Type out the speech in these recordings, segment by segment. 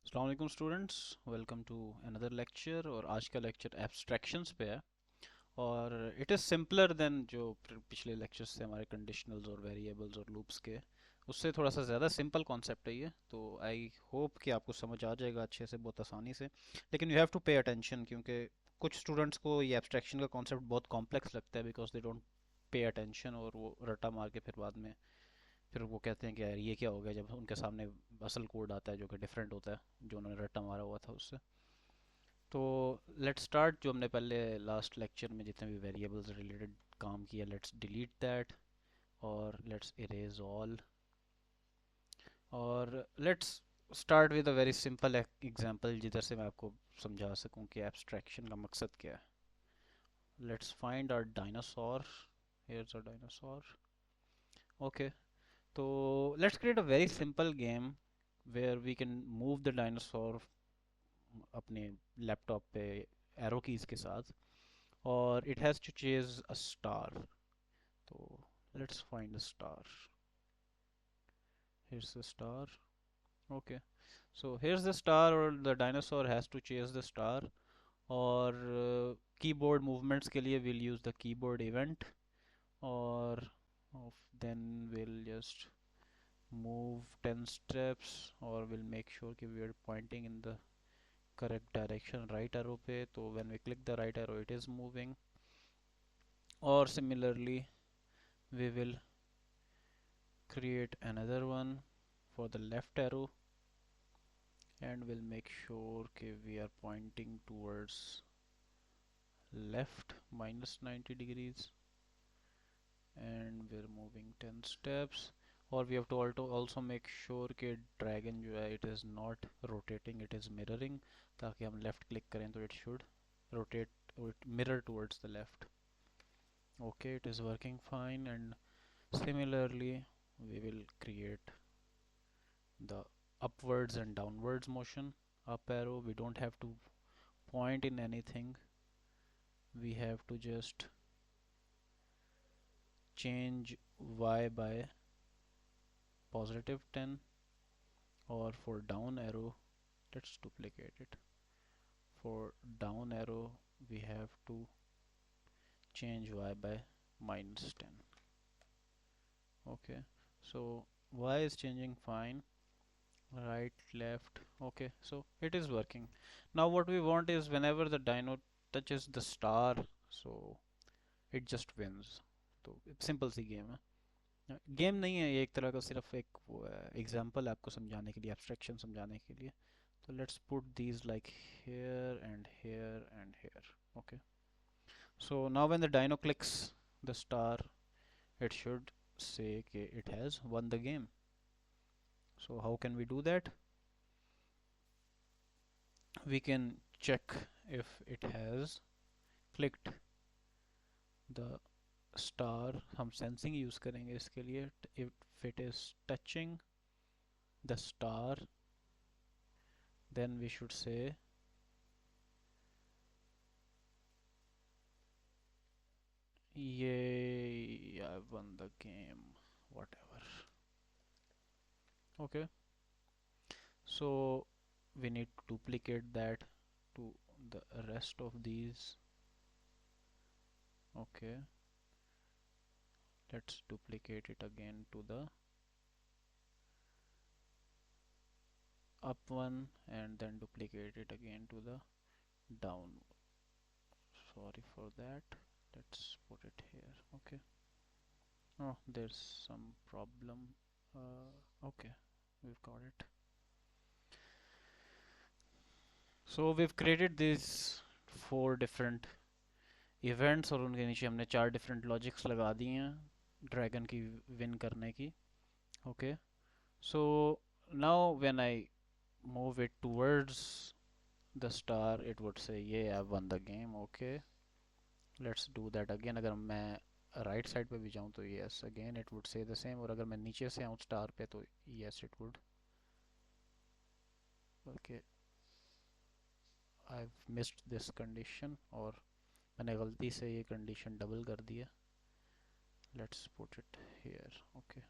अस्सलाम वालेकुम students, welcome to another lecture. और आज का लेक्चर एब्स्ट्रैक्शंस पे है और इट इज़ सिंपलर देन जो पिछले लेक्चर्स थे हमारे कंडीशनल्स और वेरिएबल्स और लूप्स के। उससे थोड़ा सा ज़्यादा सिंपल कॉन्सेप्ट है ये, तो आई होप कि आपको समझ आ जाएगा अच्छे से, बहुत आसानी से। लेकिन you have to pay attention, क्योंकि कुछ स्टूडेंट्स को ये एब्स्ट्रैक्शन का कॉन्सेप्ट बहुत कॉम्प्लेक्स लगता है because they don't pay attention, और वो रट्टा मार के फिर बाद में फिर वो कहते हैं कि यार ये क्या हो गया, जब उनके सामने असल कोड आता है जो कि डिफरेंट होता है जो उन्होंने रट्टा मारा हुआ था उससे। तो लेट्स स्टार्ट। जो हमने पहले लास्ट लेक्चर में जितने भी वेरिएबल्स रिलेटेड काम किया, लेट्स डिलीट दैट और लेट्स इरेज ऑल। और let's start with a very simple example जिधर से मैं आपको समझा सकूं कि एब्स्ट्रैक्शन का मकसद क्या है। Let's find our dinosaur. Here's our dinosaur. Okay, तो let's create a very simple game where we can move the dinosaur अपने लैपटॉप पे एरो कीज के साथ, और it has to chase a star. तो let's find a star. Here's the star. Okay, so here's the star, or the dinosaur has to chase the star. और keyboard movements के लिए we'll use the keyboard event, और then we'll just move 10 steps, or we'll make sure कि we are pointing in the correct direction right arrow पे, तो when we click the right arrow it is moving. Or similarly we will create another one for the left arrow, and we'll make sure okay, we are pointing towards left minus 90 degrees, and we're moving 10 steps. Or we have to also make sure कि dragon जो है it is not rotating, it is mirroring, ताकि हम left click करें तो it should rotate or mirror towards the left. Okay, it is working fine. And similarly we will create the upwards and downwards motion. Up arrow, we don't have to point in anything, we have to just change y by positive 10. Or for down arrow, let's duplicate it. For down arrow we have to change y by minus 10. Okay, so y is changing fine, right, left. Okay, so it is working. Now what we want is whenever the dino touches the star, so it just wins. तो simple सी game है, game नहीं है ये, एक तरह का सिर्फ एक एग्जांपल है आपको समझाने के लिए, एब्स्ट्रैक्शन समझाने के लिए. तो let's put these like here and here and here. Okay, so now when the dino clicks the star it should say कि it has won the game. So how can we do that? We can check if it has clicked the star. हम sensing use करेंगे इसके लिए. If it is touching the star, then we should say yay, I won the game, whatever. Okay, so we need to duplicate that to the rest of these. Okay, let's duplicate it again to the up one, and then duplicate it again to the down. Sorry for that, let's put it here. Okay, oh, there's some problem. Okay, we've got it. So we've created these 4 different events, और उनके नीचे हमने 4 different logics लगा दिए हैं dragon की win करने की. Okay, so now when I move it towards the star, it would say yeah, I've won the game. Okay, let's do that again. अगर मैं राइट साइड पे भी जाऊँ तो yes, again it would say the same. और अगर मैं नीचे से आऊँ स्टार पे तो yes it would. Okay, I've missed this condition, और मैंने गलती से ये कंडीशन डबल कर दिया. Let's put it here. Okay,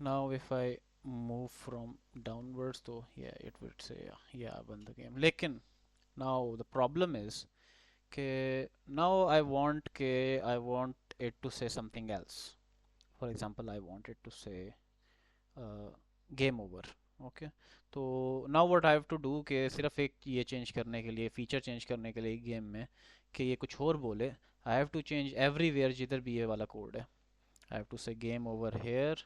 now if I move from downwards तो it will say you won the game, लेकिन नाउ द प्रॉब्लम इज के now I want it to say something else. For example I want it to say game over. Okay, तो now what I have to do कि सिर्फ एक ये change करने के लिए, फीचर चेंज करने के लिए गेम में कि ये कुछ और बोले, I have to change everywhere जिधर भी ये वाला कोड है. I have to say game over here,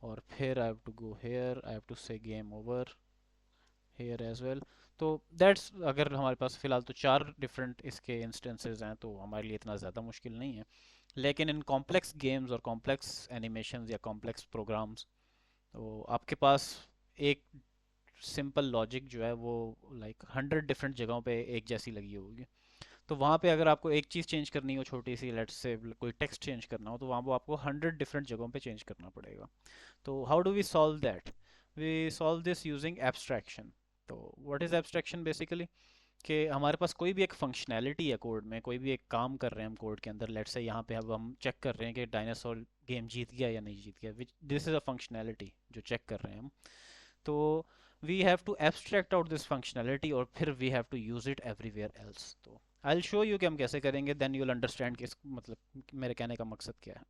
और फिर I have to go here, I have to say game over here as well. तो दैट्स, अगर हमारे पास फ़िलहाल तो 4 डिफरेंट इसके इंस्टेंसेस हैं तो हमारे लिए इतना ज़्यादा मुश्किल नहीं है. लेकिन इन कॉम्प्लेक्स गेम्स और कॉम्प्लेक्स एनिमेशंस या कॉम्प्लेक्स प्रोग्राम्स, तो आपके पास एक सिंपल लॉजिक जो है वो लाइक 100 डिफरेंट जगहों पे एक जैसी लगी होगी. तो वहाँ पे अगर आपको एक चीज़ चेंज करनी हो, छोटी सी, लेट्स से कोई टेक्स्ट चेंज करना हो, तो वहाँ वो आपको 100 डिफरेंट जगहों पे चेंज करना पड़ेगा. तो how do we solve that? We solve this using abstraction. तो व्हाट इज़ एब्स्ट्रैक्शन बेसिकली? कि हमारे पास कोई भी एक फंक्शनैलिटी है कोड में, कोई भी एक काम कर रहे हैं हम कोड के अंदर, लेट्स से यहाँ पे अब हम चेक कर रहे हैं कि डायनासोर गेम जीत गया या नहीं जीत गया, which this is a functionality जो चेक कर रहे हैं हम. तो we have to abstract out this functionality और फिर we have to use it everywhere else. तो आई विल शो यू कि हम कैसे करेंगे, देन यू विल अंडरस्टैंड कि मतलब मेरे कहने का मकसद क्या है.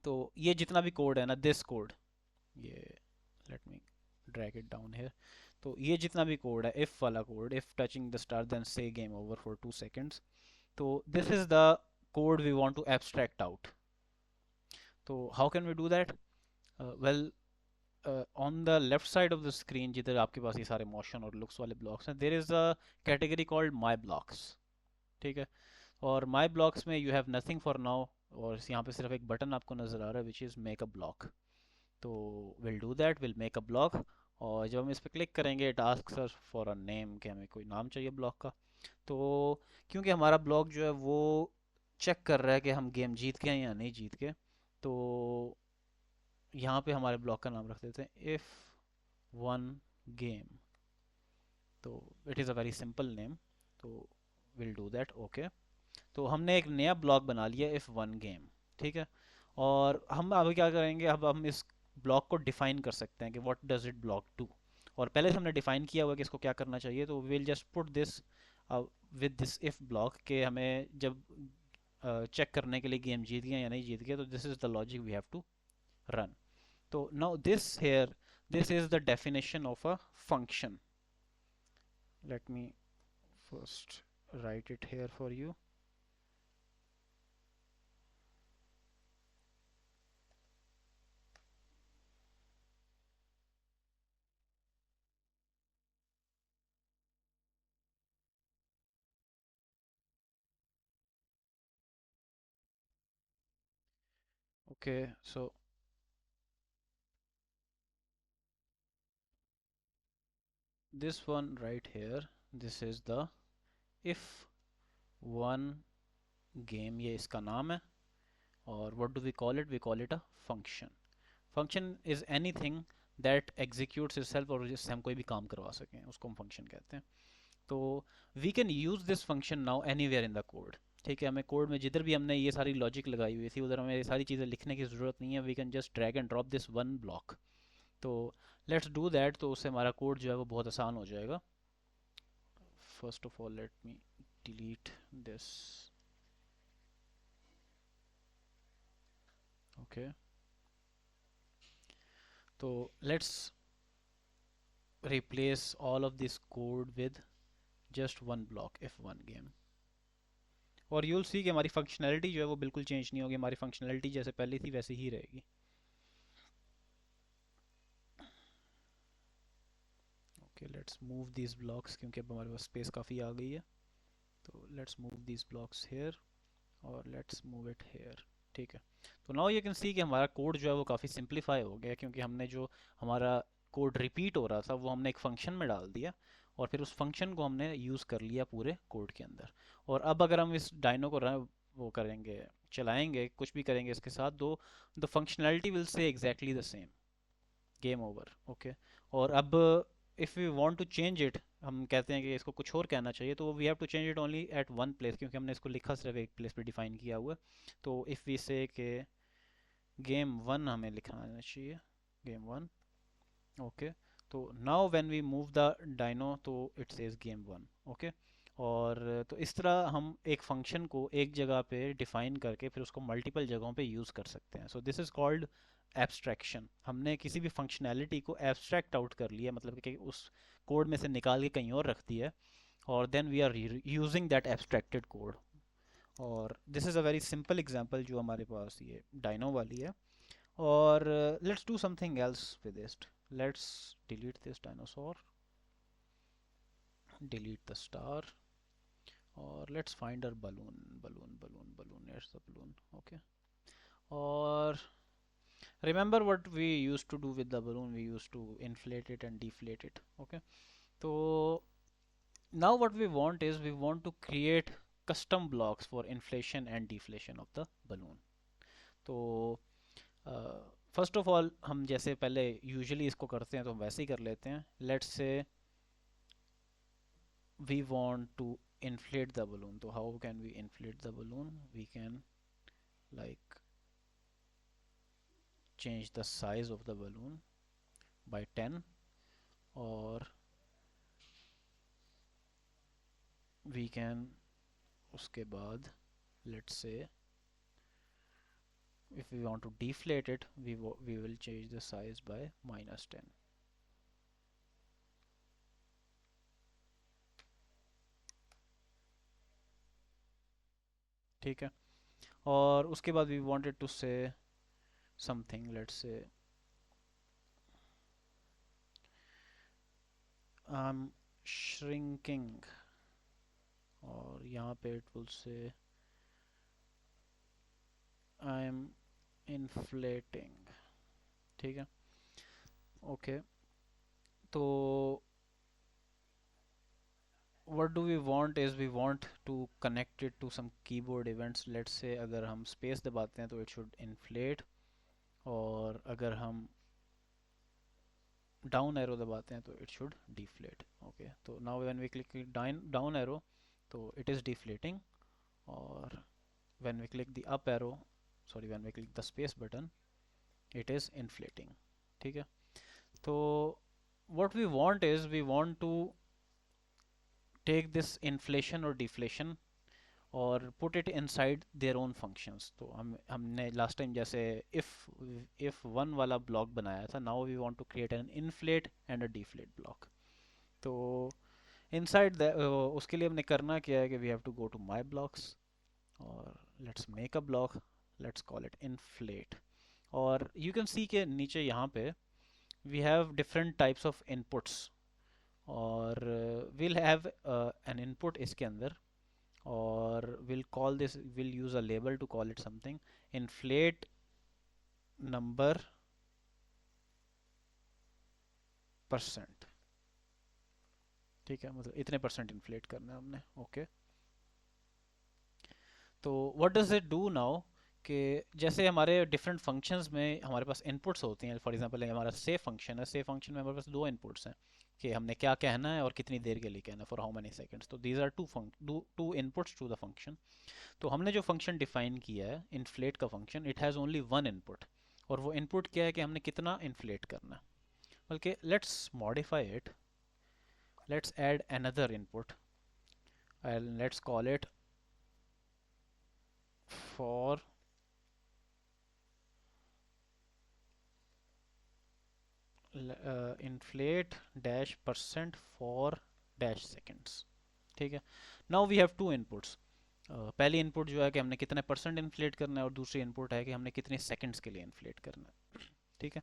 तो ये जितना भी कोड है ना, दिस कोड, ये let me drag it down here. तो ये जितना भी कोड है, इफ वाला code, if touching the star then say game over for 2 seconds, तो this is the code we want to abstract out. तो how can we do that? Well, on the left side of the screen जिधर आपके पास ये सारे motion और looks वाले blocks हैं, there is a category called my blocks. ठीक है, और माई ब्लॉक्स में you have nothing for now, और यहाँ पे सिर्फ एक बटन आपको नज़र आ रहा है which is make a block. तो will do that, will make a block. और जब हम इस पर क्लिक करेंगे it asks us for a name, कि हमें कोई नाम चाहिए ब्लॉक का. तो क्योंकि हमारा ब्लॉक जो है वो चेक कर रहा है कि हम गेम जीत गए या नहीं जीत गए, तो यहाँ पे हमारे ब्लॉक का नाम रख देते हैं इफ़ वन गेम. तो it is a very simple name. तो विल डू दैट. ओके, तो हमने एक नया ब्लॉक बना लिया इफ़ वन गेम. ठीक है, और हम अभी क्या करेंगे, अब हम इस ब्लॉक को डिफाइन कर सकते हैं कि what does it block to. और पहले से हमने डिफाइन किया हुआ कि इसको क्या करना चाहिए, तो will just put this with this if block, के हमें जब चेक करने के लिए गेम जीत गया या नहीं जीत गया, तो this is the logic we have to run. तो now this here, this is the definition of a function. Let me first write it here for you. Okay, so this one right here, this is the if one game, ये इसका नाम है. और what do we call it? We call it a function. Function is anything that executes itself, और जिससे हम कोई भी काम करवा सकें उसको हम function कहते हैं. तो we can use this function now anywhere in the code. ठीक है, हमें कोड में जिधर भी हमने ये सारी लॉजिक लगाई हुई थी उधर हमें ये सारी चीज़ें लिखने की ज़रूरत नहीं है. We can just drag and drop this one block. तो लेट्स डू दैट. तो उससे हमारा कोड जो है वो बहुत आसान हो जाएगा. First of all let me delete this. Okay, तो let's replace all of this code with just one block if one game. और you'll see कि हमारी फंक्शनैलिटी जो है वो बिल्कुल चेंज नहीं होगी. हमारी फंक्शनैलिटी जैसे पहले थी वैसे ही रहेगी. Okay, let's move these blocks, क्योंकि अब हमारे पास स्पेस काफ़ी आ गई है. तो let's move these blocks here और लेट्स मूव इट हेयर. ठीक है, तो नाउ यू कैन सी कि हमारा कोड जो है वो काफ़ी सिंप्लीफाई हो गया, क्योंकि हमने जो हमारा कोड रिपीट हो रहा था वो हमने एक फंक्शन में डाल दिया, और फिर उस फंक्शन को हमने यूज़ कर लिया पूरे कोड के अंदर. और अब अगर हम इस डायनो को वो करेंगे, चलाएंगे, कुछ भी करेंगे इसके साथ, तो the functionality will say exactly the same, game over. Okay, और अब if we want to change it, हम कहते हैं कि इसको कुछ और कहना चाहिए, तो we have to change it only at one place, क्योंकि हमने इसको लिखा सिर्फ एक प्लेस पे डिफाइन किया हुआ है. तो इफ़ वी से के गेम वन हमें लिखाना चाहिए, गेम वन। ओके, तो now when we move the dino तो it says game one. Okay, और तो इस तरह हम एक फंक्शन को एक जगह पे डिफाइन करके फिर उसको मल्टीपल जगहों पे यूज़ कर सकते हैं। So this is called abstraction. हमने किसी भी फंक्शनैलिटी को एब्स्ट्रैक्ट आउट कर लिया, मतलब कि उस कोड में से निकाल के कहीं और रख दिया, और then we are using that abstracted code. और this is a very simple example जो हमारे पास ये डायनो वाली है। और let's do something else with this. Let's delete this dinosaur, delete the star, और let's find our balloon, here's the balloon। okay, और remember what we used to do with the balloon, we used to inflate it and deflate it। okay, so now what we want is we want to create custom blocks for inflation and deflation of the balloon। तो first of all हम जैसे पहले usually इसको करते हैं तो हम वैसे ही कर लेते हैं। Let's say we want to inflate the balloon, so how can we inflate the balloon? We can like change the size of the balloon by 10, or we can उसके बाद let's say if we want to deflate it, we will change the size by -10। ठीक है, और उसके बाद we wanted to say something, let's say I'm shrinking, और यहाँ पे it will say I'm inflating। ठीक है, ओके, तो what do we want is we want to connect it to some keyboard events। let's say अगर हम space दबाते हैं तो it should inflate, और अगर हम down arrow दबाते हैं तो it should deflate। okay, तो now when we click down arrow तो it is deflating, और when we click the up arrow, sorry, when we click the space button it is inflating। ठीक है, तो what we want is we want to take this inflation or deflation और put it inside their own functions. तो हमने last time जैसे if one वाला block बनाया था, now we want to create an inflate and a deflate block. तो inside उसके लिए हमने करना क्या है कि we have to go to my blocks, और let's make a block, let's call it inflate. और यू कैन सी के नीचे यहाँ पे we have different types of inputs, और विल हैव एन इनपुट इसके अंदर, or we'll use a label to call it something inflate number percent. ठीक है, मतलब इतने परसेंट इन्फ्लेट करना है हमने। ओके, तो what does it do now कि जैसे हमारे डिफरेंट फंक्शंस में हमारे पास इनपुट्स होती हैं। फॉर एग्जांपल हमारा सेव फंक्शन है, सेव फंक्शन में हमारे पास दो इनपुट्स हैं कि हमने क्या कहना है और कितनी देर के लिए कहना है, फॉर हाउ मेनी सेकंड्स। तो these are two inputs to the function. तो हमने जो फंक्शन डिफाइन किया है इन्फ्लेट का function, it has only one input, और वो इनपुट क्या है कि हमने कितना इन्फ्लेट करना है। बल्कि let's modify it, let's add another input and let's call it for inflate dash percent for dash seconds. ठीक है, now we have two inputs. पहली इनपुट जो है कि हमने कितने परसेंट इन्फ्लेट करना है, और दूसरी इनपुट है कि हमने कितने सेकंड्स के लिए इन्फ्लेट करना है। ठीक है,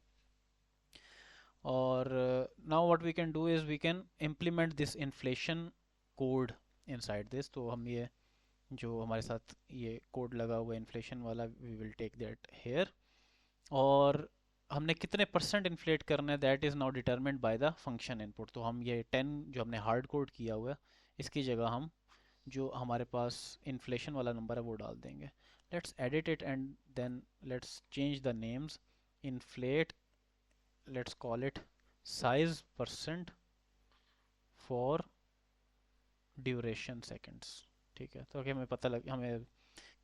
और now what we can do is we can implement this inflation code inside this. तो हम ये जो हमारे साथ ये कोड लगा हुआ है इन्फ्लेशन वाला, we will take that here, और हमने कितने परसेंट इन्फ्लेट करना है that is now determined by the function input. तो हम ये 10 जो हमने हार्ड कोड किया हुआ है इसकी जगह हम जो हमारे पास इन्फ्लेशन वाला नंबर है वो डाल देंगे। Let's edit it and then let's change the names. Inflate, let's call it size percent for duration seconds. ठीक है, तो हमें पता लग, हमें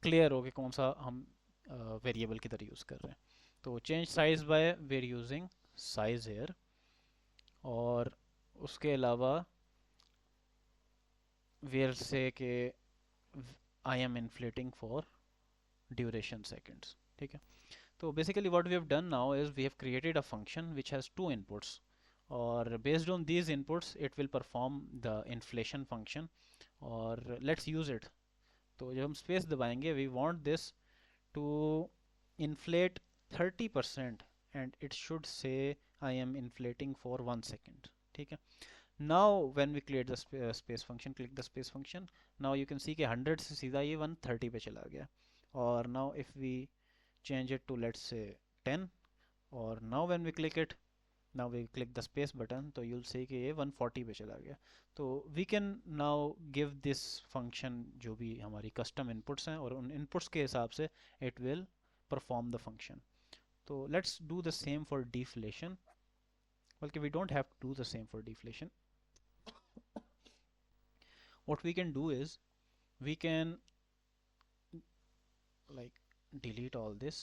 क्लियर हो कि कौन सा हम वेरिएबल की तरह यूज़ कर रहे हैं। तो change size by where using size here, और उसके अलावा वेयर से के I am inflating for duration seconds, ठीक है। तो basically what we have done now is we have created a function which has two inputs, or based on these inputs it will perform the inflation function, और let's use it. तो जब हम space दबाएंगे we want this to inflate 30% and it should say I am inflating for 1 second, ठीक है। Now when we create the space function, click the space function, now you can see कि 100 से सीधा ये 130 पे चला गया, और now if we change it to let's say 10, or now when we click it, now we click the space button, तो you'll see कि ये 140 पे चला गया। तो we can now give this function जो भी हमारी custom inputs हैं, और उन inputs के हिसाब से it will perform the function. तो let's do the same for deflation, बल्कि we don't have to do the same for deflation. What we can do is we can like delete all this.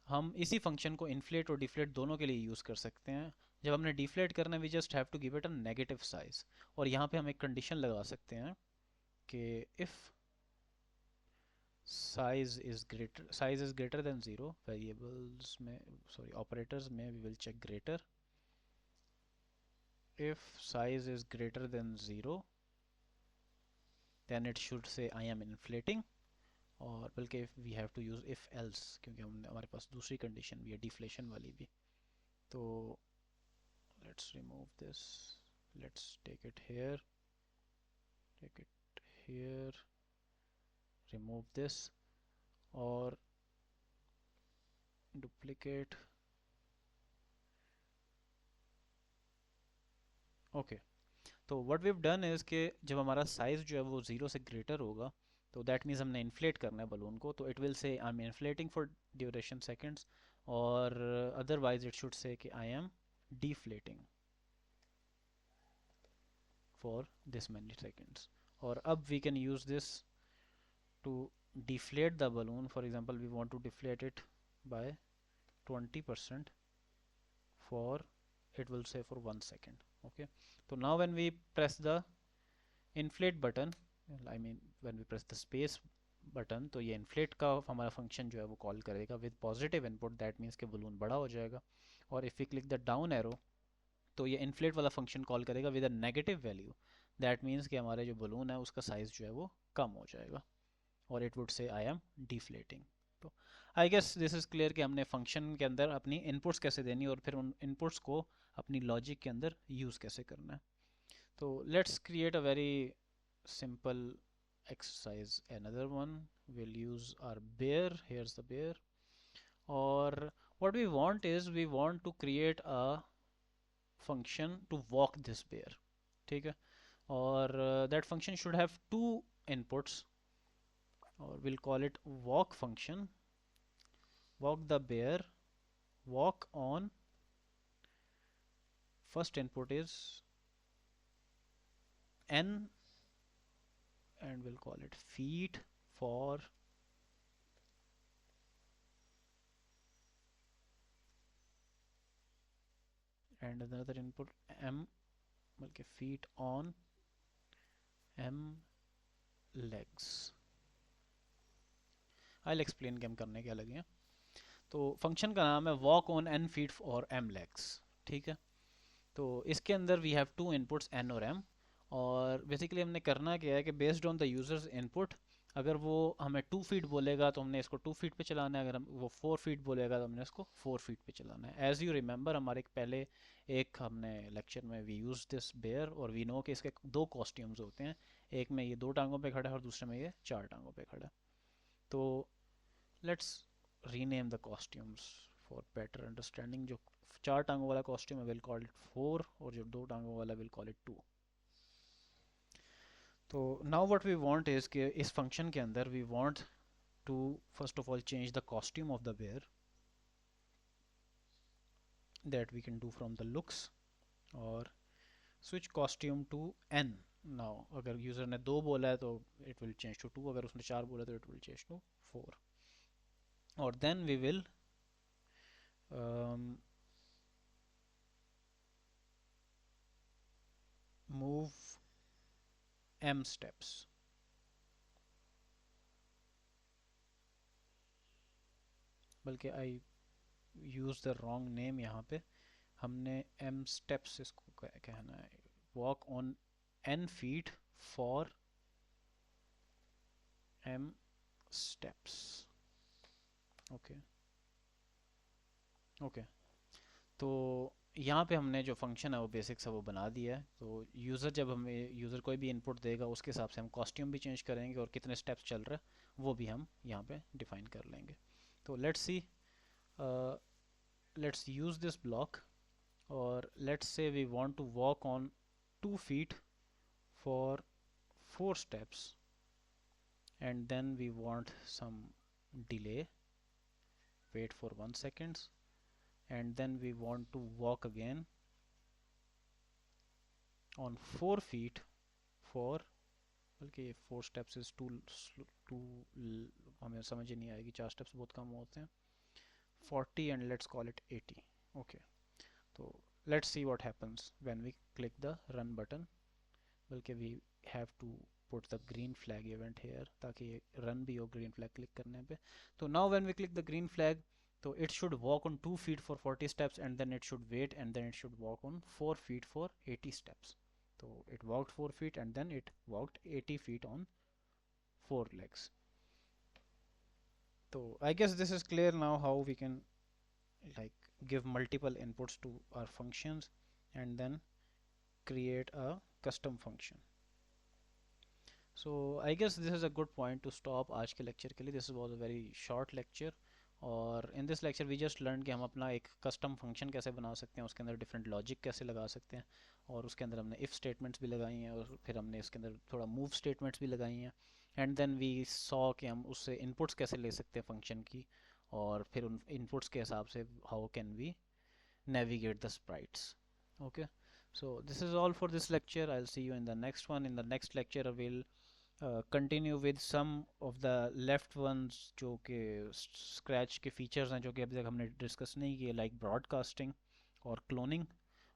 हम इसी function को inflate और deflate दोनों के लिए use कर सकते हैं। जब हमने डिफ्लेट करना है we just have to give it a negative size, और यहाँ पे हम एक कंडीशन लगा सकते हैं कि if size is greater than zero, variables में सॉरी ऑपरेटर्स में we will check greater, if size is greater than zero then it should say I am inflating, और बल्कि we have to use if else, क्योंकि हमने हमारे पास दूसरी condition भी है डिफ्लेशन वाली भी। तो let's remove this, let's take it here, take it here, remove this, और duplicate, okay. तो what we've done is कि जब हमारा साइज जो है वो 0 से ग्रेटर होगा, तो दैट मीन्स हमने इन्फ्लेट करना है बलून को, तो it will say I am inflating for duration seconds, और अदरवाइज इट शुड से कि I am deflating for this many seconds. और अब we can use this to deflate the balloon. For example, we want to deflate it by 20%, for it will say for 1 second, okay. So now when we press the inflate button, I mean when we press the space button, तो ये inflate का हमारा function जो है वो call करेगा with positive input, that means कि balloon बड़ा हो जाएगा। और if we click the down arrow, तो ये इन्फ्लेट वाला फंक्शन कॉल करेगा with a negative value, that means कि हमारे जो बलून है उसका साइज़ जो है वो कम हो जाएगा, और it would say I am deflating. तो I guess this is clear कि हमने फंक्शन के अंदर अपनी इनपुट्स कैसे देनी और फिर उन इनपुट्स को अपनी लॉजिक के अंदर यूज़ कैसे करना है। तो let's create a very simple exercise, another one, we'll use our bear, here's the bear, or what we want is we want to create a function to walk this bear, ठीक है। और that function should have two inputs, or we'll call it walk function, walk the bear, walk on, first input is n, and we'll call it feet for, and another input m, बल्कि feet on m legs। I'll explain कि हम करने क्या लगे हैं। तो function का नाम है walk on n feet और m legs, ठीक है। तो इसके अंदर we have two inputs n और m, और बेसिकली हमने करना क्या है कि based on the user's input, अगर वो हमें 2 फीट बोलेगा तो हमने इसको 2 फीट पे चलाना है, अगर हम वो 4 फीट बोलेगा तो हमने इसको 4 फीट पे चलाना है। एज यू रिमेंबर हमारे पहले एक हमने लेक्चर में वी यूज दिस बेयर, और वी नो कि इसके दो कॉस्ट्यूम्स होते हैं, एक में ये 2 टांगों पे खड़ा है और दूसरे में ये 4 टांगों पे खड़ा है। तो let's rename the costumes for better understanding. जो 4 टांगों वाला कॉस्ट्यूम है विल कॉल इट 4, और जो 2 टांगों वाला विल कॉल इट 2। तो now what we want is कि इस फंक्शन के अंदर we want to first of all change the costume of the bear, that we can do from the looks, और switch costume to n। Now अगर user ने 2 बोला है तो इट विल चेंज टू 2, अगर उसने 4 बोला तो इट विल चेंज टू 4, और then we will move m steps, बल्कि I use the wrong name यहाँ पे, हमने m steps इसको कहना है, walk on n feet for m steps। Okay okay, तो यहाँ पे हमने जो फंक्शन है वो बेसिक सा वो बना दिया है। तो यूज़र जब हमें यूज़र कोई भी इनपुट देगा उसके हिसाब से हम कॉस्ट्यूम भी चेंज करेंगे और कितने स्टेप्स चल रहे हैं वो भी हम यहाँ पे डिफाइन कर लेंगे। तो let's see, let's use this block और let's say we want to walk on 2 feet for 4 steps and then we want some delay, wait for 1 seconds, and then we want to walk again on 4 feet for, बल्कि 4 steps is to हमें समझ ही नहीं आएगी, 4 steps बहुत कम होते हैं, 40 and let's call it 80। okay, तो let's see what happens when we click the run button, बल्कि we have to put the green flag event here ताकि run भी हो green flag click करने पे। तो now when we click the green flag, तो it should walk on 2 feet for 40 steps and then it should wait and then it should walk on 4 feet for 80 steps। तो it walked 4 feet and then it walked 80 feet on 4 legs। So I guess this is clear now how we can like give multiple inputs to our functions and then create a custom function। So I guess this is a good point to stop आज के lecture के लिए। This was a very short lecture और in this lecture we just learned कि हम अपना एक custom function कैसे बना सकते हैं, उसके अंदर different logic कैसे लगा सकते हैं और उसके अंदर हमने if statements भी लगाई हैं और फिर हमने इसके अंदर थोड़ा move statements भी लगाई हैं and then we saw कि हम उससे inputs कैसे ले सकते हैं function की और फिर उन inputs के हिसाब से how can we navigate the sprites। Okay, so this is all for this lecture। I'll see you in the next one। In the next lecture we'll continue with some of the left ones जो कि scratch के features हैं जो कि अभी तक हमने discuss नहीं किए, लाइक ब्रॉडकास्टिंग और क्लोनिंग,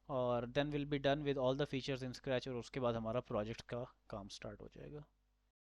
और then will be done with all the features in Scratch और उसके बाद हमारा प्रोजेक्ट का काम स्टार्ट हो जाएगा।